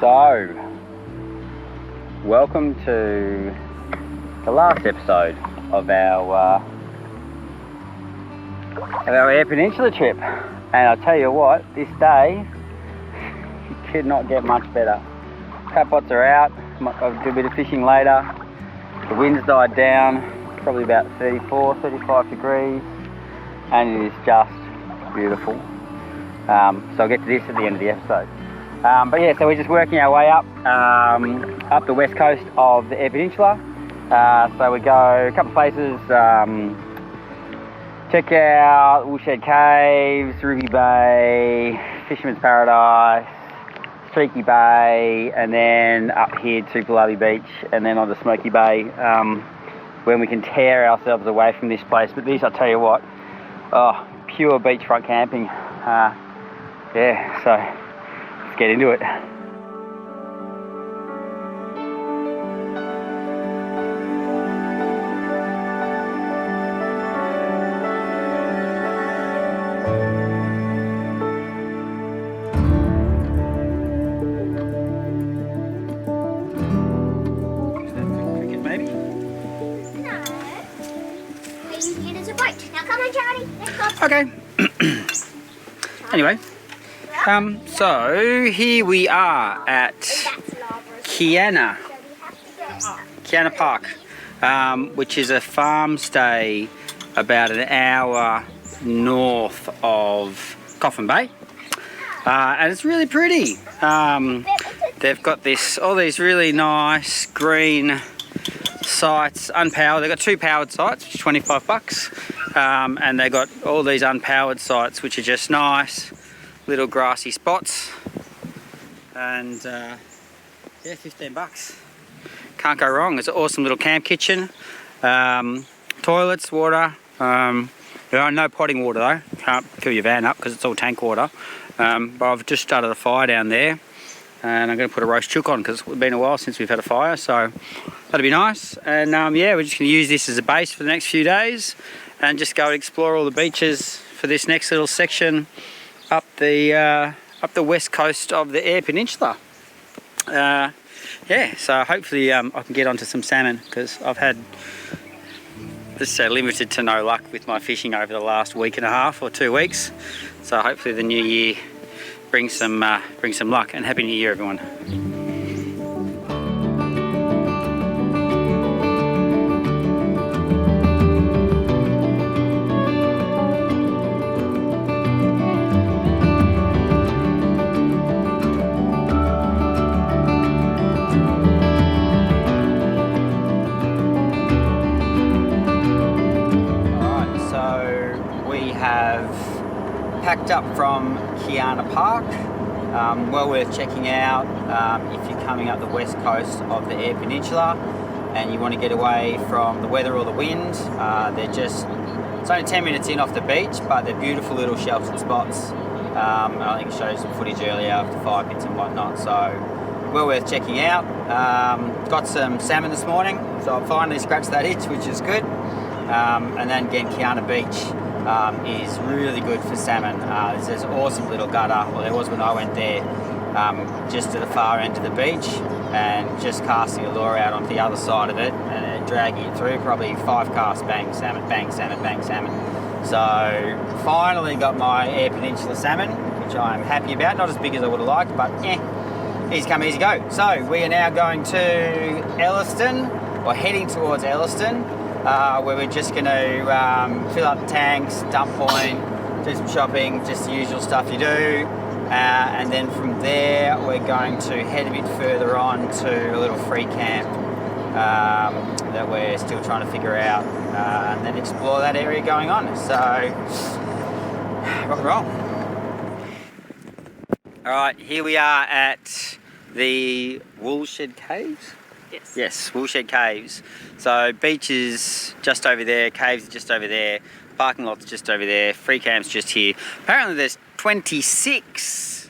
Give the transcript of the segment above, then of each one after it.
So, welcome to the last episode of our Eyre Peninsula trip. And I'll tell you what, this day could not get much better. Crab pots are out. I'll do a bit of fishing later. The wind's died down, probably about 34, 35 degrees, and it is just beautiful. So I'll get to this at the end of the episode. But yeah, so we're just working our way up the west coast of the Eyre Peninsula. So we go a couple of places, check out Woolshed Caves, Perlubie Bay, Fisherman's Paradise, Streaky Bay, and then up here to Perlubie Beach, and then on to Smoky Bay, when we can tear ourselves away from this place. But this, I'll tell you what, pure beachfront camping. Yeah, so let's get into it. Okay. Anyway, so here we are at Kiana Park, which is a farm stay about an hour north of Coffin Bay, and it's really pretty. They've got all these really nice green sites, unpowered. They've got 2 powered sites, which is $25. And they got all these unpowered sites, which are just nice little grassy spots, and yeah, $15. Can't go wrong. It's an awesome little camp kitchen, toilets, water. There are no potting water though. Can't fill your van up because it's all tank water. But I've just started a fire down there, and I'm going to put a roast chook on because it's been a while since we've had a fire, so that'll be nice. And yeah, we're just going to use this as a base for the next few days and just go and explore all the beaches for this next little section up the west coast of the Eyre Peninsula. Yeah, so hopefully I can get onto some salmon, because I've had, let's say, limited to no luck with my fishing over the last week and a half or 2 weeks. So hopefully the new year brings some luck, and Happy New Year, everyone. Packed up from Kiana Park, well worth checking out if you're coming up the west coast of the Eyre Peninsula and you want to get away from the weather or the wind. It's only 10 minutes in off the beach, but they're beautiful little sheltered spots. I think I showed you some footage earlier of the fire pits and whatnot, so well worth checking out. Got some salmon this morning, so I finally scratched that itch, which is good. And then again, Kiana Beach is really good for salmon. There's this awesome little gutter, well there was when I went there, just to the far end of the beach, and just casting a lure out onto the other side of it and dragging it through, probably 5 casts, bang salmon, bang salmon, bang salmon. So finally got my Eyre Peninsula salmon, which I'm happy about. Not as big as I would have liked, but easy come, easy go. So we are now going to Elliston, or heading towards Elliston, where we're just going to fill up tanks, dump point, do some shopping, just the usual stuff you do, and then from there we're going to head a bit further on to a little free camp that we're still trying to figure out, and then explore that area going on. So rock and roll. Alright, here we are at the Woolshed Caves? Yes, Woolshed Caves. So beach is just over there, caves are just over there, parking lot's just over there, free camp's just here. Apparently there's 20 campsites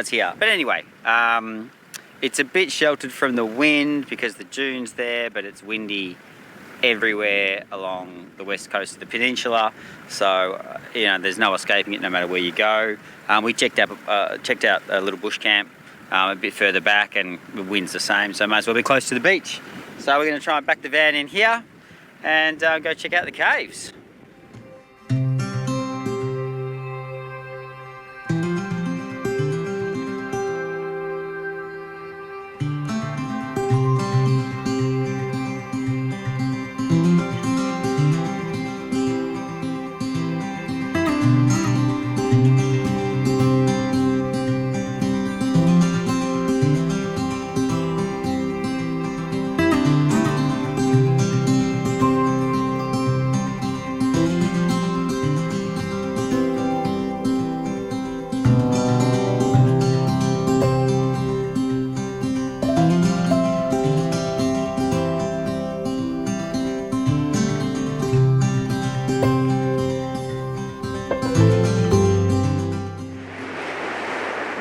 here. But anyway, it's a bit sheltered from the wind because the dune's there, but it's windy everywhere along the west coast of the peninsula, so you know, there's no escaping it no matter where you go. We checked out a little bush camp a bit further back, and the wind's the same, so might as well be close to the beach. So we're going to try and back the van in here and go check out the caves.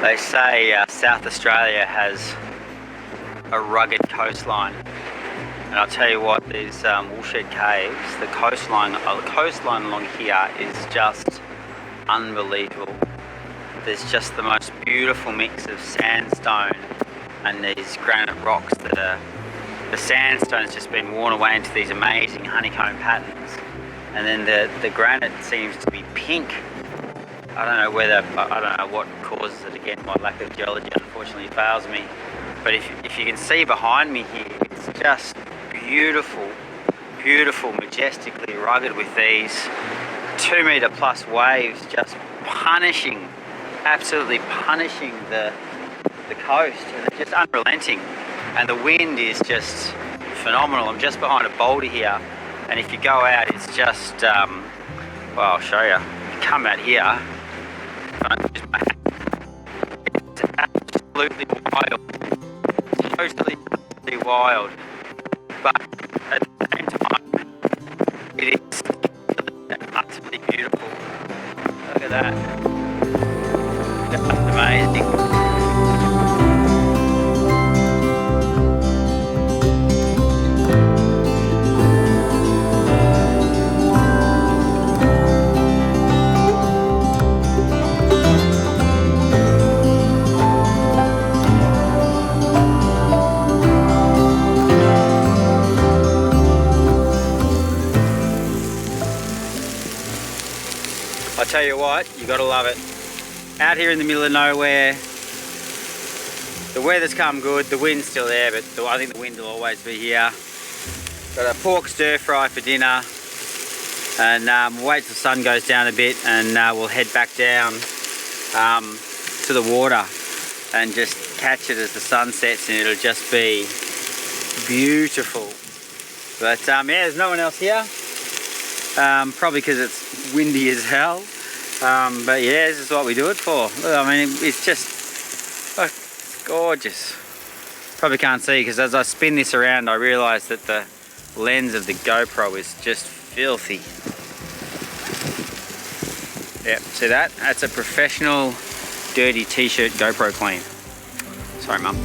They say South Australia has a rugged coastline, and I'll tell you what, these Woolshed Caves, the coastline along here is just unbelievable. There's just the most beautiful mix of sandstone and these granite rocks that are, the sandstone's just been worn away into these amazing honeycomb patterns, and then the granite seems to be pink. I don't know what causes it. Again, my lack of geology unfortunately fails me. But if you can see behind me here, it's just beautiful, beautiful, majestically rugged, with these 2 metre plus waves just punishing, absolutely punishing the coast, and they're just unrelenting. And the wind is just phenomenal. I'm just behind a boulder here, and if you go out, it's just, well, I'll show you. If you come out here, it's absolutely wild, totally wild, but at the same time, it is utterly beautiful. Look at that, that's amazing. I tell you what, you gotta love it. Out here in the middle of nowhere, the weather's come good, the wind's still there, but I think the wind will always be here. Got a pork stir fry for dinner, and we'll wait till the sun goes down a bit, and we'll head back down to the water and just catch it as the sun sets, and it'll just be beautiful. But yeah, there's no one else here. Probably because it's windy as hell, but yeah, this is what we do it for. I mean, it's just, look, it's gorgeous. Probably can't see, because as I spin this around, I realise that the lens of the GoPro is just filthy. Yep, see that? That's a professional dirty t-shirt GoPro clean. Sorry, Mum.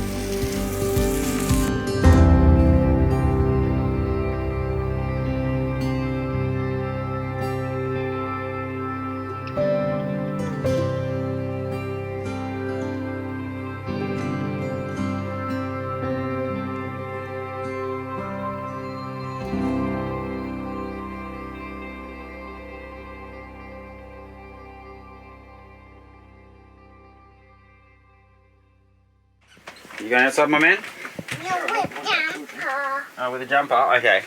You going outside, my man? No, with jumper. Oh, with a jumper? Okay.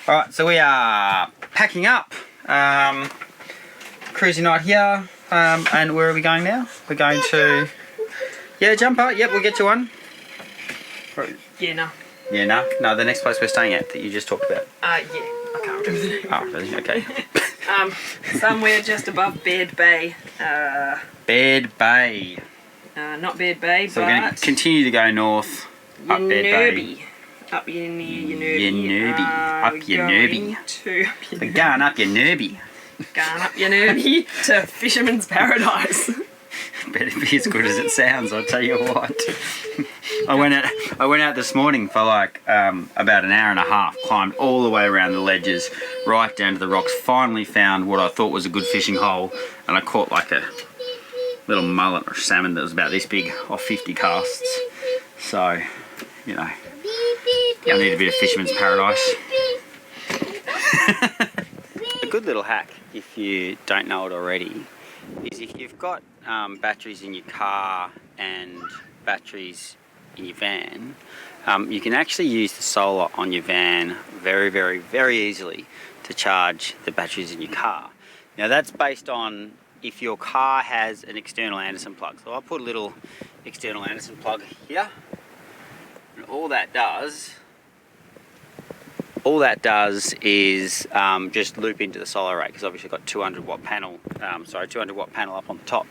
Alright, so we are packing up. Cruising night here. And where are we going now? We're going to... Yeah, jumper. Yep, we'll get you one. Yeah, no. Yeah, no, the next place we're staying at that you just talked about. Yeah, I can't remember the name. Oh, really? Okay. Somewhere just above Beard Bay. Beard Bay. Not Beard Bay, So but... we're going to continue to go north, up Beard Bay. Up your Yernubi. Up your Nerby. We're going up your Nerby. Going up your Nerby to Fisherman's Paradise. better be as good as it sounds, I'll tell you what. I went out this morning for like about an hour and a half, climbed all the way around the ledges, right down to the rocks, finally found what I thought was a good fishing hole, and I caught like a little mullet or salmon that was about this big off 50 casts. So, you know, I need a bit of fisherman's paradise. A good little hack, if you don't know it already, is if you've got batteries in your car and batteries in your van, you can actually use the solar on your van very, very, very easily to charge the batteries in your car. Now that's based on if your car has an external Anderson plug. So I'll put a little external Anderson plug here, and all that does is just loop into the solar array, because obviously I've got 200 watt panel up on the top.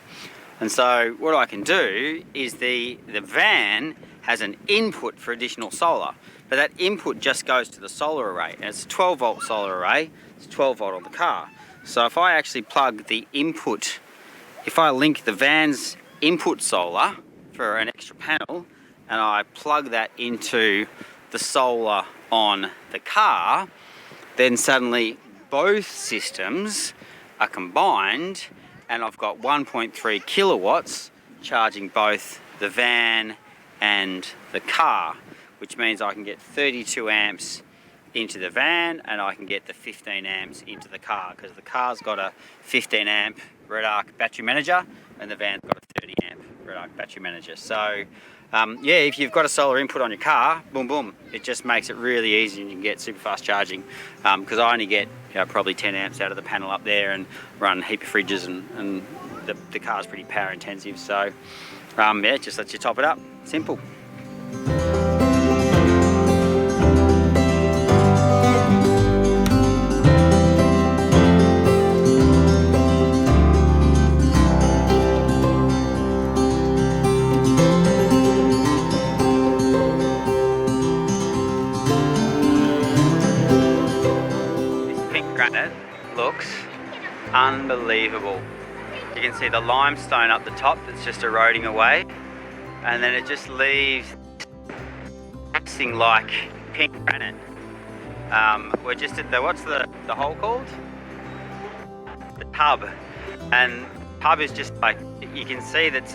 And so what I can do is the van has an input for additional solar, but that input just goes to the solar array, and it's a 12 volt solar array. It's 12 volt on the car. So if I actually plug the input, if I link the van's input solar for an extra panel, and I plug that into the solar on the car, then suddenly both systems are combined, and I've got 1.3 kilowatts charging both the van and the car, which means I can get 32 amps into the van, and I can get the 15 amps into the car, because the car's got a 15 amp red arc battery manager and the van's got a 30 amp red arc battery manager. So yeah, if you've got a solar input on your car, boom boom, it just makes it really easy, and you can get super fast charging, because I only get, you know, probably 10 amps out of the panel up there and run a heap of fridges, and the car's pretty power intensive. So yeah, it just lets you top it up. Simple. Looks unbelievable. You can see the limestone up the top that's just eroding away, and then it just leaves acting like pink granite. We're just at the, what's the hole called? The tub. And tub is just like, you can see that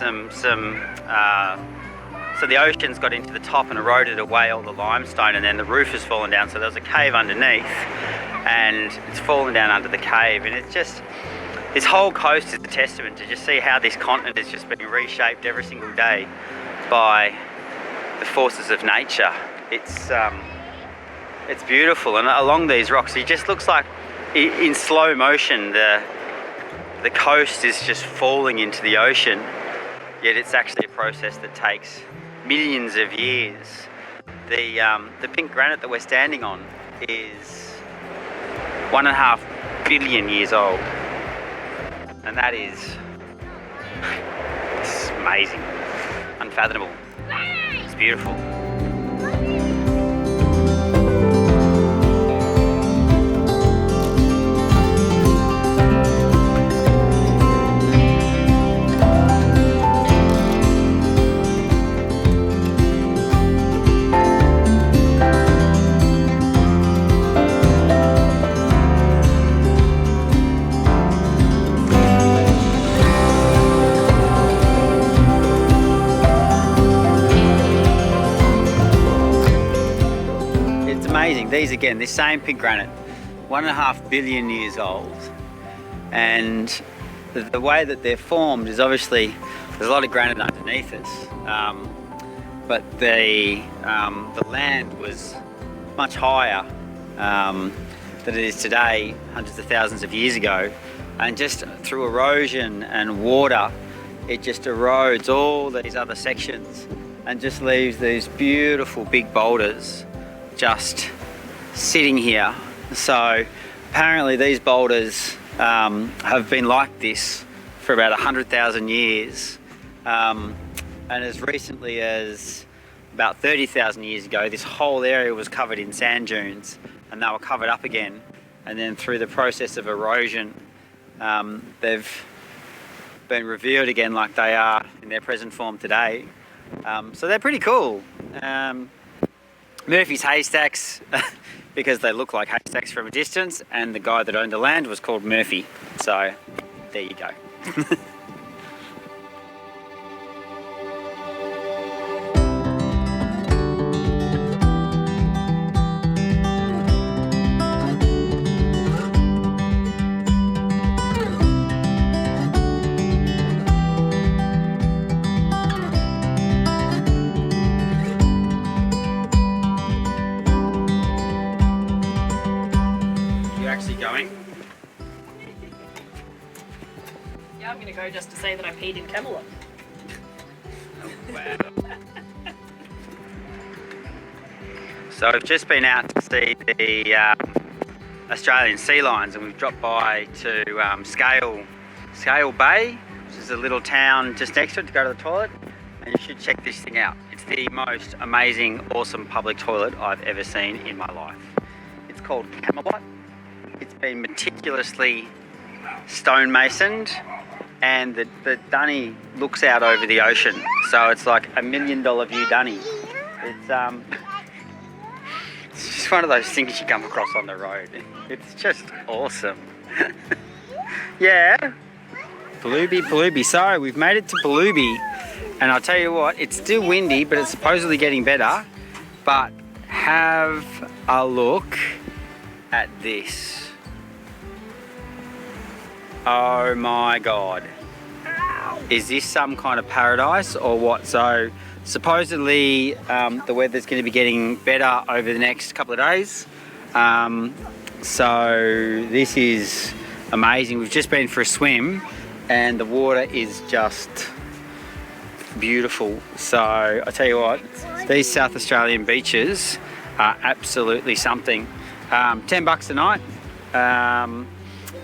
so the ocean's got into the top and eroded away all the limestone, and then the roof has fallen down, so there was a cave underneath, and it's fallen down under the cave. And it's just, this whole coast is a testament to just see how this continent is just being reshaped every single day by the forces of nature. It's beautiful, and along these rocks it just looks like in slow motion the coast is just falling into the ocean, yet it's actually a process that takes millions of years. The pink granite that we're standing on is 1.5 billion years old, and that is, it's amazing, unfathomable. It's beautiful. These again, this same pink granite, 1.5 billion years old, and the way that they're formed is obviously there's a lot of granite underneath us, but the land was much higher than it is today, hundreds of thousands of years ago, and just through erosion and water, it just erodes all these other sections and just leaves these beautiful big boulders just sitting here. So apparently these boulders have been like this for about 100,000 years, and as recently as about 30,000 years ago this whole area was covered in sand dunes, and they were covered up again, and then through the process of erosion they've been revealed again like they are in their present form today. So they're pretty cool. Murphy's haystacks because they look like haystacks from a distance, and the guy that owned the land was called Murphy. So there you go. Going? Yeah, I'm going to go just to say that I peed in Camelot. Oh, wow. So we've just been out to see the Australian sea lions, and we've dropped by to Scale Bay, which is a little town just next to it, to go to the toilet. And you should check this thing out. It's the most amazing, awesome public toilet I've ever seen in my life. It's called Camelot. It's been meticulously stonemasoned, and the dunny looks out over the ocean, so it's like $1 million view dunny. It's just one of those things you come across on the road. It's just awesome. Yeah, Perlubie. So we've made it to Perlubie, and I'll tell you what, it's still windy, but it's supposedly getting better. But have a look at this. Oh my God. Is this some kind of paradise or what? So supposedly the weather's going to be getting better over the next couple of days. So this is amazing. We've just been for a swim and the water is just beautiful. So I tell you what, these South Australian beaches are absolutely something. $10 a night.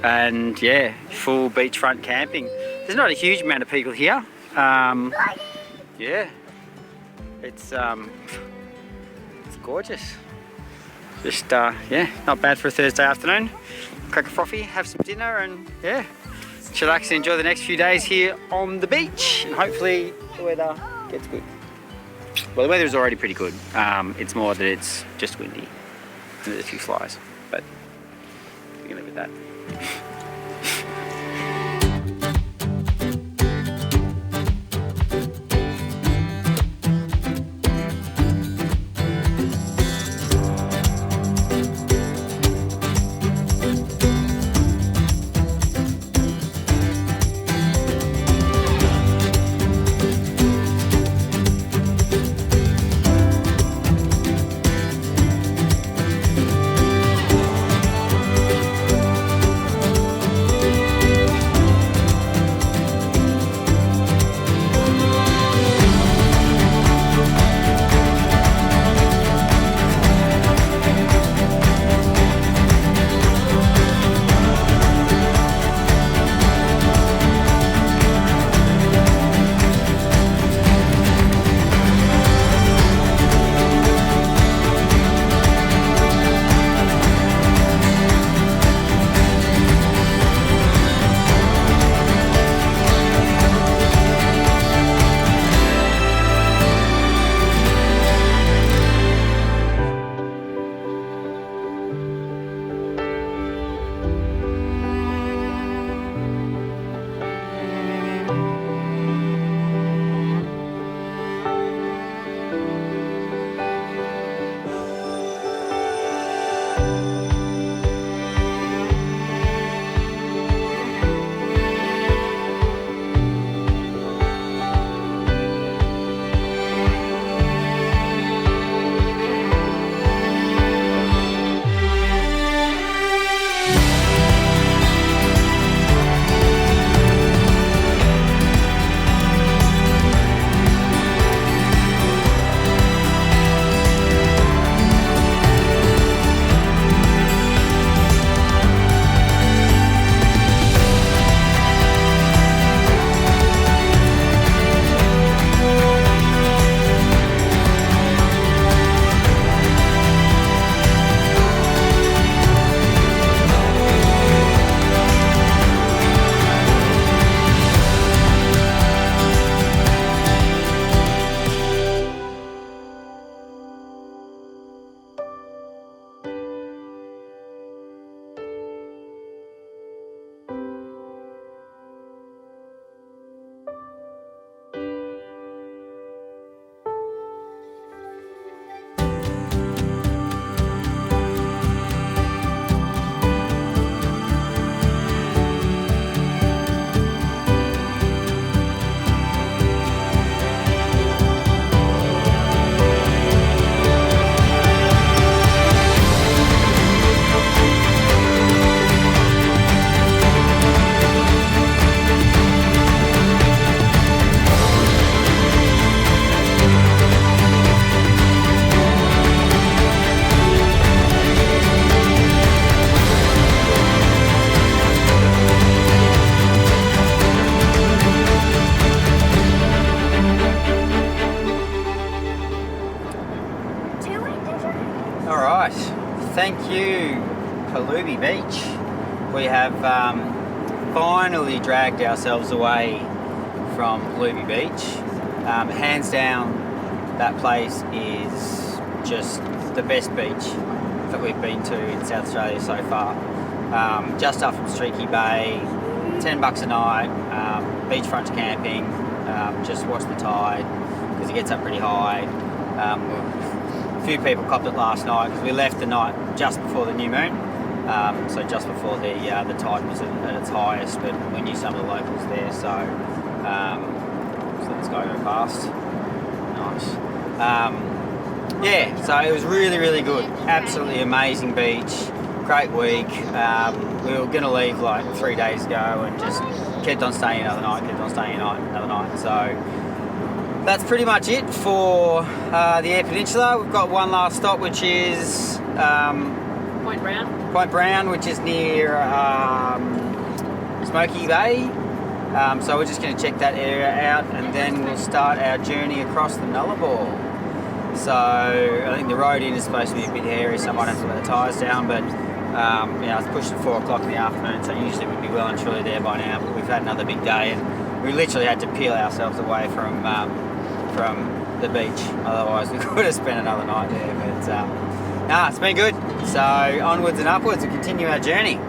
And yeah, full beachfront camping. There's not a huge amount of people here. Yeah, it's gorgeous. Just yeah, not bad for a Thursday afternoon. Crack a frothy, have some dinner, and yeah, chillax and enjoy the next few days here on the beach. And hopefully the weather gets good. Well, the weather is already pretty good. It's more that it's just windy and there's a few flies, but we can live with that. Perlubie Beach. We have finally dragged ourselves away from Perlubie Beach. Hands down, that place is just the best beach that we've been to in South Australia so far. Just up from Streaky Bay, $10 a night, beachfront camping, just watch the tide because it gets up pretty high. A few people copped it last night because we left the night just before the new moon, so just before the tide was at its highest, but we knew some of the locals there, so let's go past. Nice. Yeah, so it was really, really good. Absolutely amazing beach. Great week. We were going to leave like 3 days ago and just kept on staying another night, another night. So that's pretty much it for the Eyre Peninsula. We've got one last stop, which is Point Brown. Point Brown, which is near Smoky Bay. So we're just going to check that area out, and then we'll start our journey across the Nullarbor. So I think the road in is supposed to be a bit hairy, so I might have to let the tyres down, but it's pushed at 4 o'clock in the afternoon, so usually we'd be well and truly there by now, but we've had another big day and we literally had to peel ourselves away from the beach, otherwise we could have spent another night there. But it's been good. So onwards and upwards, we'll continue our journey.